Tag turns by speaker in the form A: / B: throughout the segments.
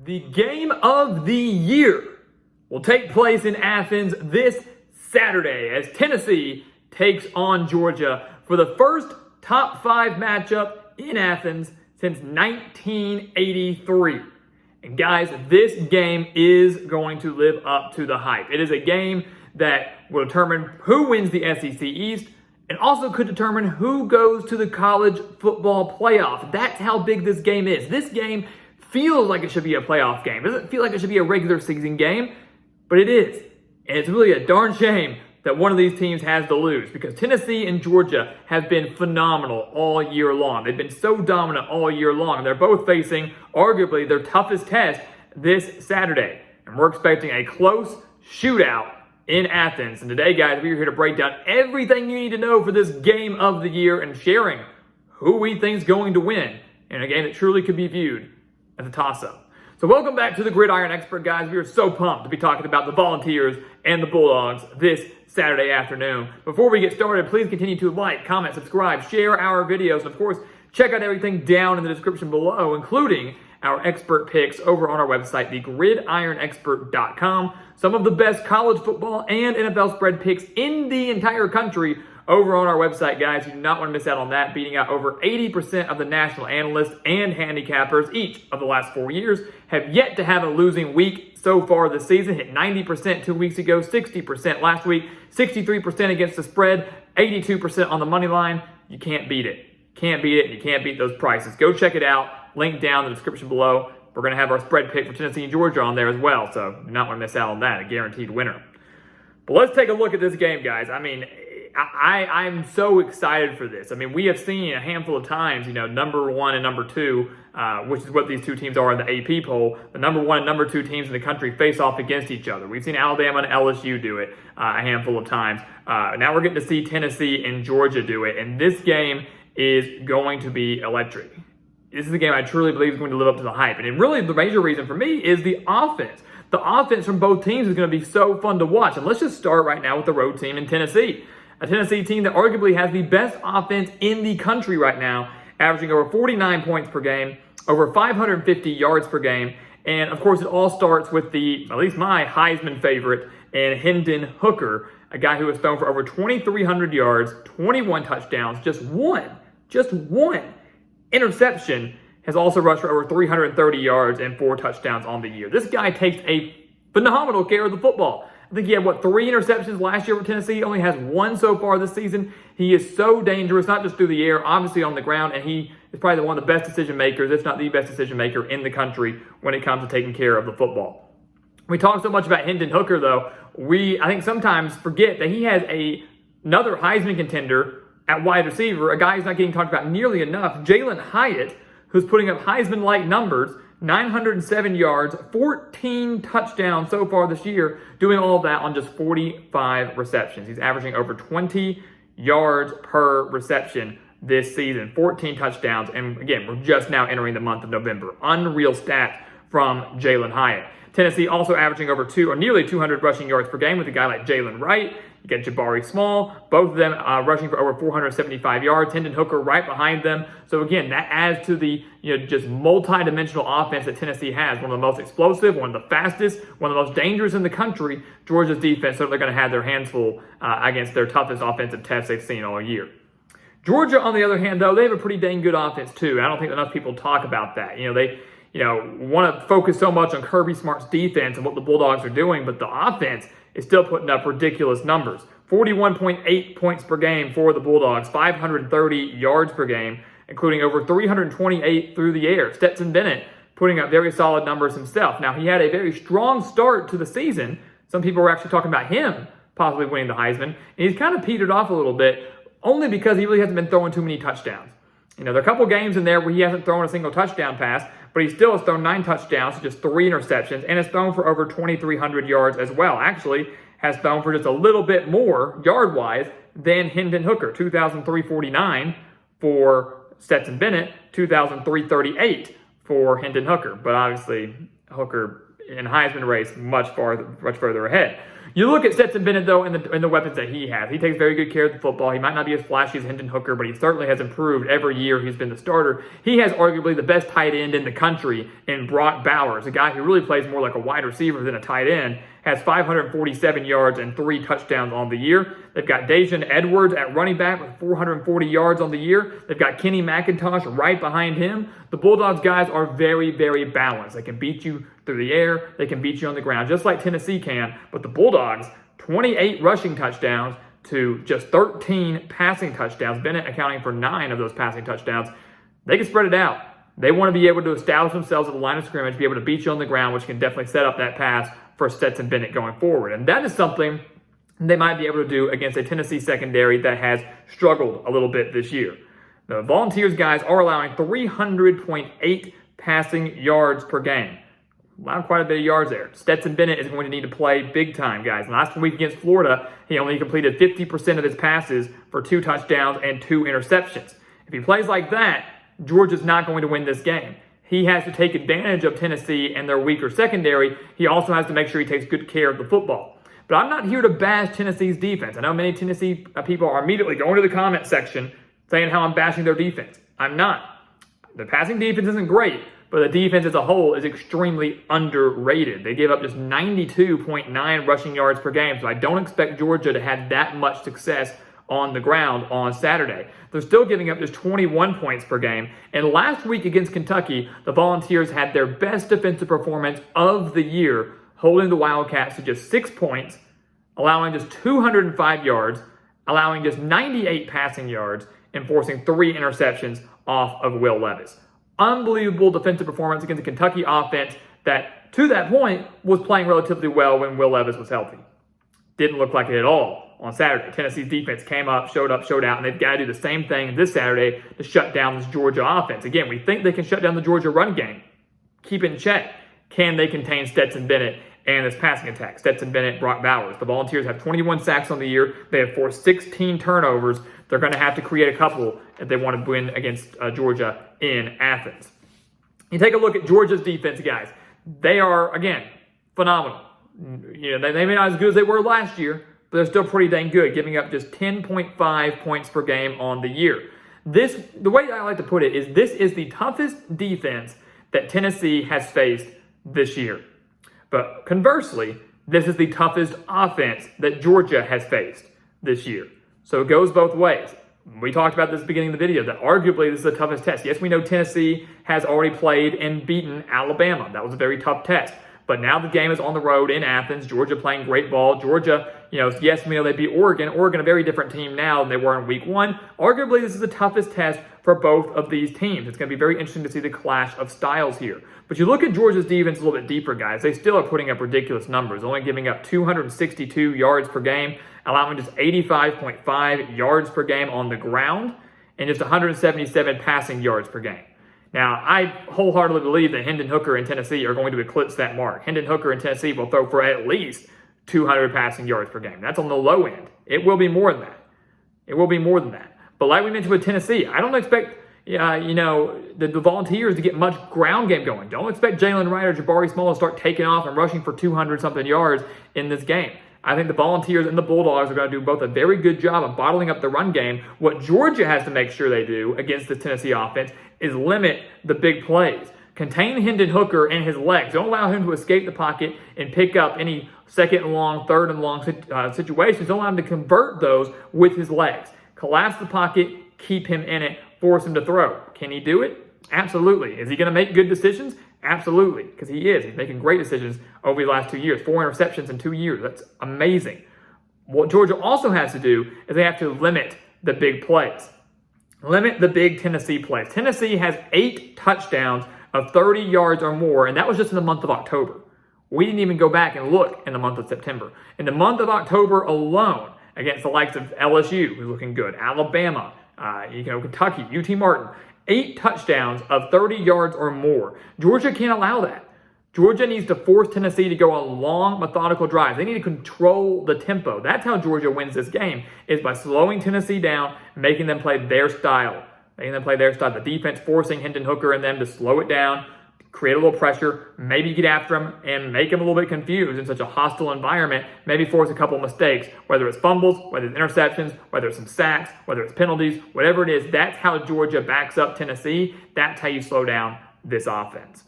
A: The game of the year will take place in Athens this Saturday as Tennessee takes on Georgia for the first top 5 matchup in Athens since 1983. And guys, this game is going to live up to the hype. It is a game that will determine who wins the SEC East and also could determine who goes to the college football playoff. That's how big this game is. This game feels like it should be a playoff game. It doesn't feel like it should be a regular season game, but it is. And it's really a darn shame that one of these teams has to lose because Tennessee and Georgia have been phenomenal all year long. They've been so dominant all year long. They're both facing arguably their toughest test this Saturday. And we're expecting a close shootout in Athens. And today, guys, we're here to break down everything you need to know for this game of the year and sharing who we think is going to win in a game that truly could be viewed as a toss-up. So welcome back to the Gridiron Expert, guys. We are so pumped to be talking about the Volunteers and the Bulldogs this Saturday afternoon. Before we get started, please continue to like, comment, subscribe, share our videos, and of course, check out everything down in the description below, including our expert picks over on our website, thegridironexpert.com. Some of the best college football and NFL spread picks in the entire country over on our website, guys. You do not want to miss out on that, beating out over 80% of the national analysts and handicappers each of the last 4 years. Have yet to have a losing week so far this season. Hit 90% 2 weeks ago, 60% last week, 63% against the spread, 82% on the money line. You can't beat it. Can't beat it, and you can't beat those prices. Go check it out. Link down in the description below. We're going to have our spread pick for Tennessee and Georgia on there as well, so do not want to miss out on that, a guaranteed winner. But let's take a look at this game, guys. I mean, I'm so excited for this. I mean, we have seen a handful of times, number 1 and number 2, which is what these two teams are in the AP poll. The number 1 and number 2 teams in the country face off against each other. We've seen Alabama and LSU do it a handful of times. Now we're getting to see Tennessee and Georgia do it, and this game is going to be electric. This is a game I truly believe is going to live up to the hype. And really, the major reason for me is the offense. The offense from both teams is going to be so fun to watch. And let's just start right now with the road team in Tennessee. A Tennessee team that arguably has the best offense in the country right now, averaging over 49 points per game, over 550 yards per game. And of course, it all starts with at least my Heisman favorite, and Hendon Hooker, a guy who has thrown for over 2,300 yards, 21 touchdowns, just one interception, has also rushed for over 330 yards and 4 touchdowns on the year. This guy takes a phenomenal care of the football. I think he had, 3 interceptions last year with Tennessee. He only has 1 so far this season. He is so dangerous, not just through the air, obviously on the ground, and he is probably one of the best decision makers, if not the best decision maker in the country when it comes to taking care of the football. We talk so much about Hendon Hooker, though. I think sometimes forget that he has another Heisman contender at wide receiver, a guy who's not getting talked about nearly enough, Jalen Hyatt, who's putting up Heisman-like numbers, 907 yards, 14 touchdowns so far this year, doing all of that on just 45 receptions. He's averaging over 20 yards per reception this season, 14 touchdowns, and again, we're just now entering the month of November. Unreal stat from Jalen Hyatt. Tennessee also averaging over nearly 200 rushing yards per game with a guy like Jalen Wright. You get Jabari Small, both of them rushing for over 475 yards. Hendon Hooker right behind them. So again, that adds to the just multi-dimensional offense that Tennessee has. One of the most explosive, one of the fastest, one of the most dangerous in the country. Georgia's defense certainly going to have their hands full against their toughest offensive test they've seen all year. Georgia, on the other hand, though, they have a pretty dang good offense too. I don't think enough people talk about that. They want to focus so much on Kirby Smart's defense and what the Bulldogs are doing, but the offense is still putting up ridiculous numbers. 41.8 points per game for the Bulldogs, 530 yards per game, including over 328 through the air. Stetson Bennett putting up very solid numbers himself. Now, he had a very strong start to the season. Some people were actually talking about him possibly winning the Heisman, and he's kind of petered off a little bit, only because he really hasn't been throwing too many touchdowns. There are a couple games in there where he hasn't thrown a single touchdown pass, but he still has thrown 9 touchdowns, just 3 interceptions, and has thrown for over 2,300 yards as well. Actually, has thrown for just a little bit more yard-wise than Hendon Hooker, 2,349 for Stetson Bennett, 2,338 for Hendon Hooker. But obviously, Hooker in Heisman race much further ahead. You look at Stetson Bennett, though, and the weapons that he has. He takes very good care of the football. He might not be as flashy as Hendon Hooker, but he certainly has improved every year he's been the starter. He has arguably the best tight end in the country in Brock Bowers, a guy who really plays more like a wide receiver than a tight end, has 547 yards and 3 touchdowns on the year. They've got Daijun Edwards at running back with 440 yards on the year. They've got Kenny McIntosh right behind him. The Bulldogs guys are very, very balanced. They can beat you through the air. They can beat you on the ground, just like Tennessee can. But the Bulldogs, 28 rushing touchdowns to just 13 passing touchdowns. Bennett accounting for 9 of those passing touchdowns. They can spread it out. They want to be able to establish themselves at the line of scrimmage, be able to beat you on the ground, which can definitely set up that pass for Stetson Bennett going forward. And that is something they might be able to do against a Tennessee secondary that has struggled a little bit this year. The Volunteers guys are allowing 300.8 passing yards per game. Allowed quite a bit of yards there. Stetson Bennett is going to need to play big time, guys. Last week against Florida, he only completed 50% of his passes for 2 touchdowns and 2 interceptions. If he plays like that, Georgia's not going to win this game. He has to take advantage of Tennessee and their weaker secondary. He also has to make sure he takes good care of the football. But I'm not here to bash Tennessee's defense. I know many Tennessee people are immediately going to the comment section saying how I'm bashing their defense. I'm not. The passing defense isn't great, but the defense as a whole is extremely underrated. They gave up just 92.9 rushing yards per game, so I don't expect Georgia to have that much success on the ground on Saturday. They're still giving up just 21 points per game. And last week against Kentucky, the Volunteers had their best defensive performance of the year, holding the Wildcats to just 6 points, allowing just 205 yards, allowing just 98 passing yards, and forcing 3 interceptions off of Will Levis. Unbelievable defensive performance against the Kentucky offense that, to that point, was playing relatively well when Will Levis was healthy. Didn't look like it at all on Saturday. Tennessee's defense came up, showed out, and they've got to do the same thing this Saturday to shut down this Georgia offense. Again, we think they can shut down the Georgia run game. Keep it in check. Can they contain Stetson Bennett and this passing attack? Stetson Bennett, Brock Bowers. The Volunteers have 21 sacks on the year. They have forced 16 turnovers. They're going to have to create a couple if they want to win against Georgia in Athens. You take a look at Georgia's defense, guys. They are, again, phenomenal. You know, they may not as good as they were last year, but they're still pretty dang good, giving up just 10.5 points per game on the year. The way I like to put it is this is the toughest defense that Tennessee has faced this year. But conversely, this is the toughest offense that Georgia has faced this year. So it goes both ways. We talked about this at the beginning of the video, that arguably this is the toughest test. Yes, we know Tennessee has already played and beaten Alabama. That was a very tough test. But now the game is on the road in Athens. Georgia playing great ball. Georgia, yes, we know they beat Oregon. Oregon, a very different team now than they were in week 1. Arguably, this is the toughest test for both of these teams. It's going to be very interesting to see the clash of styles here. But you look at Georgia's defense a little bit deeper, guys. They still are putting up ridiculous numbers, only giving up 262 yards per game, allowing just 85.5 yards per game on the ground, and just 177 passing yards per game. Now, I wholeheartedly believe that Hendon Hooker and Tennessee are going to eclipse that mark. Hendon Hooker and Tennessee will throw for at least 200 passing yards per game. That's on the low end. It will be more than that. But like we mentioned with Tennessee, I don't expect the Volunteers to get much ground game going. Don't expect Jalen Wright or Jabari Small to start taking off and rushing for 200-something yards in this game. I think the Volunteers and the Bulldogs are going to do both a very good job of bottling up the run game. What Georgia has to make sure they do against the Tennessee offense is limit the big plays. Contain Hendon Hooker and his legs. Don't allow him to escape the pocket and pick up any second and long, third and long situations. Don't allow him to convert those with his legs. Collapse the pocket, keep him in it, force him to throw. Can he do it? Absolutely. Is he going to make good decisions? Absolutely, because he is. He's making great decisions over the last 2 years. 4 interceptions in 2 years. That's amazing. What Georgia also has to do is they have to limit the big plays. Limit the big Tennessee plays. Tennessee has 8 touchdowns of 30 yards or more, and that was just in the month of October. We didn't even go back and look in the month of September. In the month of October alone, against the likes of LSU, who's looking good, Alabama, Kentucky, UT Martin, 8 touchdowns of 30 yards or more. Georgia can't allow that. Georgia needs to force Tennessee to go on long, methodical drives. They need to control the tempo. That's how Georgia wins this game, is by slowing Tennessee down, making them play their style. The defense forcing Hendon Hooker and them to slow it down, create a little pressure, maybe get after them and make them a little bit confused in such a hostile environment, maybe force a couple mistakes, whether it's fumbles, whether it's interceptions, whether it's some sacks, whether it's penalties, whatever it is. That's how Georgia backs up Tennessee. That's how you slow down this offense.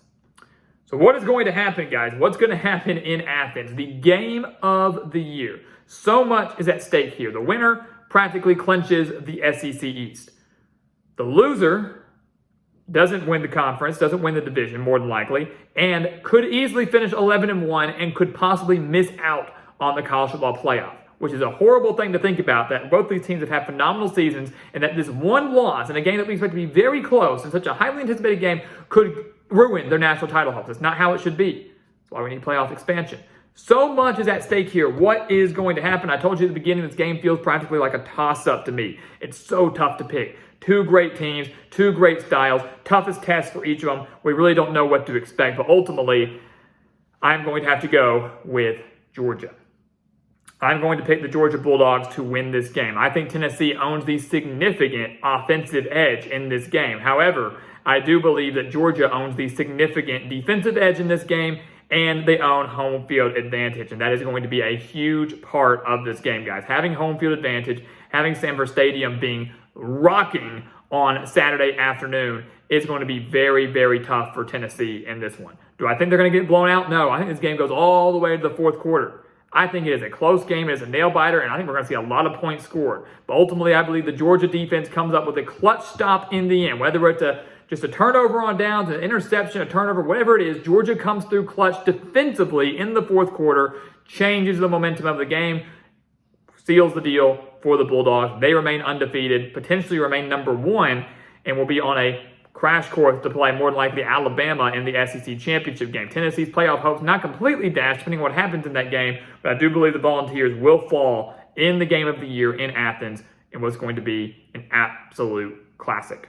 A: So what is going to happen, guys? What's going to happen in Athens? The game of the year. So much is at stake here. The winner practically clinches the SEC East. The loser doesn't win the conference, doesn't win the division more than likely, and could easily finish 11-1 and could possibly miss out on the college football playoff, which is a horrible thing to think about, that both these teams have had phenomenal seasons and that this one loss in a game that we expect to be very close and such a highly anticipated game could ruin their national title hopes. It's not how it should be. That's why we need playoff expansion. So much is at stake here. What is going to happen? I told you at the beginning, this game feels practically like a toss-up to me. It's so tough to pick. Two great teams, two great styles, toughest tests for each of them. We really don't know what to expect, but ultimately, I'm going to have to go with Georgia. I'm going to pick the Georgia Bulldogs to win this game. I think Tennessee owns the significant offensive edge in this game. However, I do believe that Georgia owns the significant defensive edge in this game, and they own home field advantage. And that is going to be a huge part of this game, guys. Having home field advantage, having Sanford Stadium being rocking on Saturday afternoon is going to be very, very tough for Tennessee in this one. Do I think they're going to get blown out? No. I think this game goes all the way to the fourth quarter. I think it is a close game. It is a nail-biter, and I think we're going to see a lot of points scored. But ultimately, I believe the Georgia defense comes up with a clutch stop in the end, whether it's just a turnover on downs, an interception, a turnover, whatever it is. Georgia comes through clutch defensively in the fourth quarter, changes the momentum of the game, seals the deal for the Bulldogs. They remain undefeated, potentially remain number one, and will be on a crash course to play more than likely Alabama in the SEC championship game. Tennessee's playoff hopes not completely dashed, depending on what happens in that game, but I do believe the Volunteers will fall in the game of the year in Athens in what's going to be an absolute classic.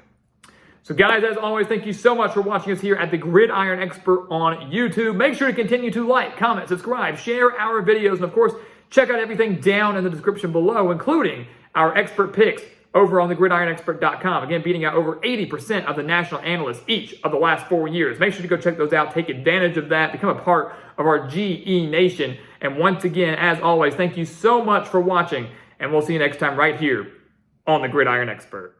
A: So guys, as always, thank you so much for watching us here at the Gridiron Expert on YouTube. Make sure to continue to like, comment, subscribe, share our videos, and of course, check out everything down in the description below, including our expert picks over on thegridironexpert.com. Again, beating out over 80% of the national analysts each of the last 4 years. Make sure to go check those out. Take advantage of that. Become a part of our GE Nation. And once again, as always, thank you so much for watching, and we'll see you next time right here on the Gridiron Expert.